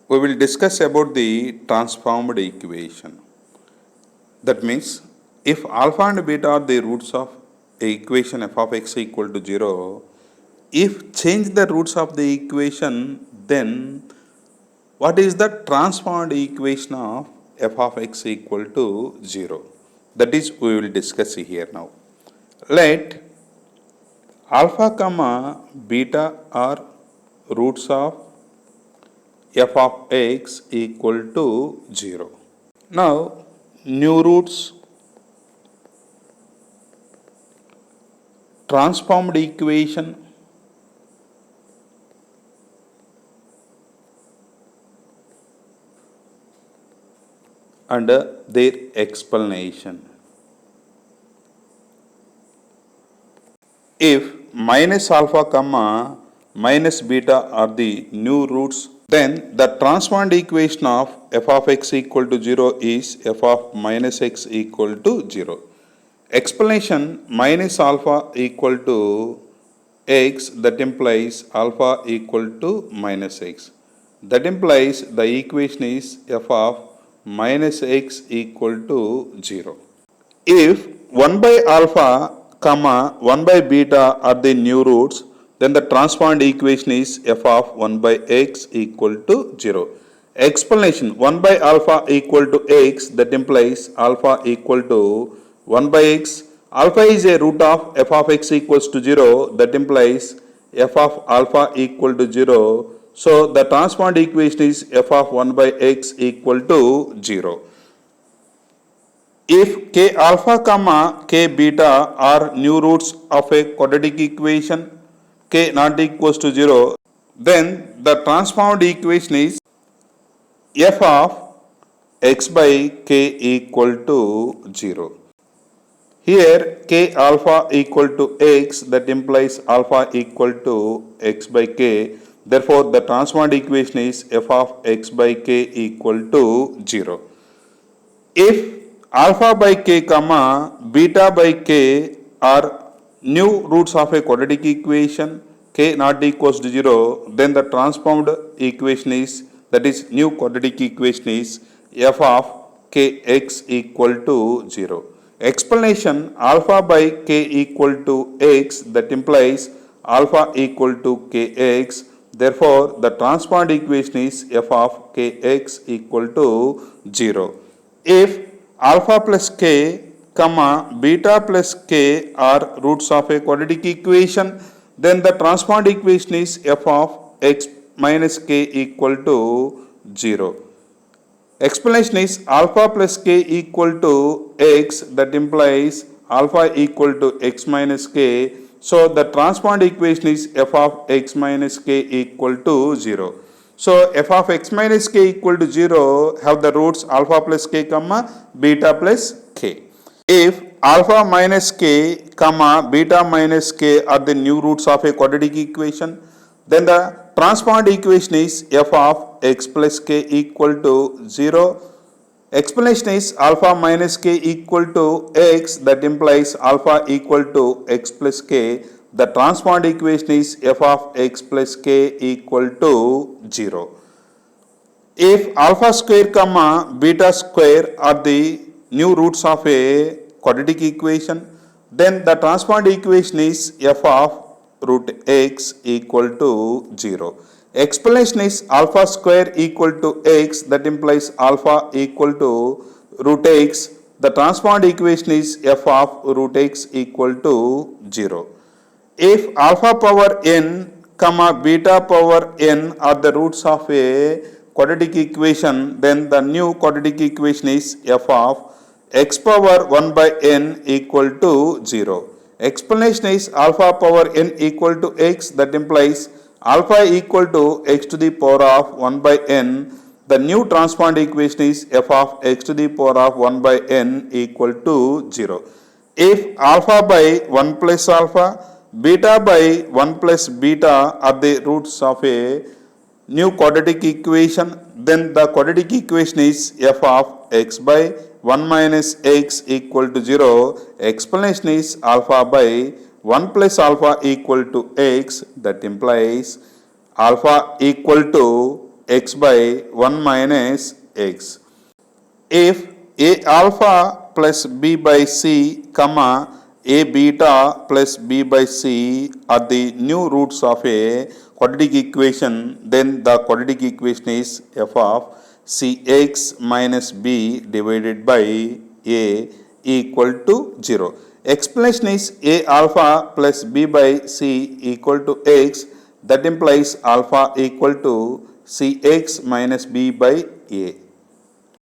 we will discuss about the transformed equation. That means if alpha and beta are the roots of a equation f of x equal to 0, if change the roots of the equation, then what is the transformed equation of f of x equal to 0? That is we will discuss here now. Let alpha comma beta are roots of f of x equal to 0. Now new roots, transformed equation, and their explanation. If minus alpha comma minus beta are the new roots, then the transformed equation of f of x equal to 0 is f of minus x equal to 0. Explanation: minus alpha equal to x, that implies alpha equal to minus x. That implies the equation is f of minus x equal to 0. If 1 by alpha comma 1 by beta are the new roots, then the transformed equation is f of 1 by x equal to 0. Explanation: 1 by alpha equal to x, that implies alpha equal to 1 by x. Alpha is a root of f of x equals to 0, that implies f of alpha equal to 0. So the transformed equation is f of 1 by x equal to 0. If k alpha comma k beta are new roots of a quadratic equation, k not equals to 0, then the transformed equation is f of x by k equal to 0. Here k alpha equal to x, that implies alpha equal to x by k. Therefore the transformed equation is f of x by k equal to 0. If alpha by k comma beta by k are new roots of a quadratic equation, k not equals to 0, then the transformed equation is, that is new quadratic equation is f of kx equal to 0. Explanation: alpha by k equal to x, that implies alpha equal to kx. Therefore the transformed equation is f of kx equal to 0. If alpha plus k comma beta plus k are roots of a quadratic equation, then the transformed equation is f of x minus k equal to 0. Explanation is alpha plus k equal to x, that implies alpha equal to x minus k. So the transformed equation is f of x minus k equal to 0. So f of x minus k equal to 0 have the roots alpha plus k comma beta plus k. If alpha minus k comma beta minus k are the new roots of a quadratic equation, then the transformed equation is f of x plus k equal to 0. Explanation is alpha minus k equal to x, that implies alpha equal to x plus k. The transformed equation is f of x plus k equal to 0. If alpha square comma beta square are the new roots of a quadratic equation, then the transformed equation is f of root x equal to 0. Explanation is alpha square equal to x, that implies alpha equal to root x. The transformed equation is f of root x equal to 0. If alpha power n comma beta power n are the roots of a quadratic equation, then the new quadratic equation is f of x power 1 by n equal to 0. Explanation is alpha power n equal to x, that implies alpha equal to x to the power of 1 by n. The new transformed equation is f of x to the power of 1 by n equal to 0. If alpha by 1 plus alpha, beta by 1 plus beta are the roots of a new quadratic equation, then the quadratic equation is f of x by 1 minus x equal to 0. Explanation is alpha by 1 plus alpha equal to x, that implies alpha equal to x by 1 minus x. If a alpha plus b by c, comma a beta plus b by c are the new roots of a quadratic equation, then the quadratic equation is f of cx minus b divided by a equal to 0. Explanation is a alpha plus b by c equal to x, that implies alpha equal to cx minus b by a.